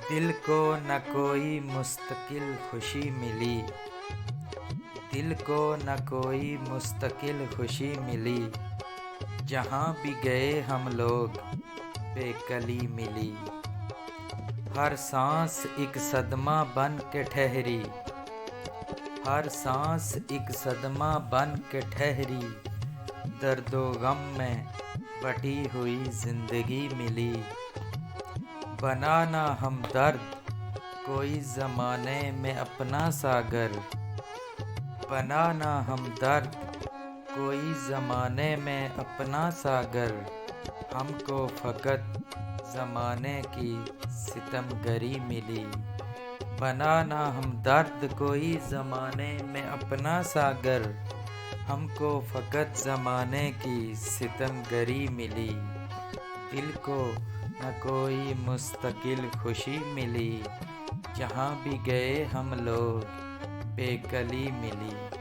दिल को न कोई मुस्तकिल खुशी मिली, दिल को न कोई मुस्तकिल खुशी मिली। जहाँ भी गए हम लोग बेकली मिली। हर सांस एक सदमा बन के ठहरी, हर सांस एक सदमा बन के ठहरी। दर्दो गम में बटी हुई जिंदगी मिली। बनाना हम दर्द कोई ज़माने में अपना सागर, बनाना हम दर्द कोई ज़माने में अपना सागर। हमको फ़कत ज़माने की सितमगरी मिली। बनाना हम दर्द कोई ज़माने में अपना सागर, हमको फ़कत ज़माने की सितमगरी मिली। दिल को न कोई मुस्तकिल खुशी मिली। जहाँ भी गए हम लोग बेकली मिली।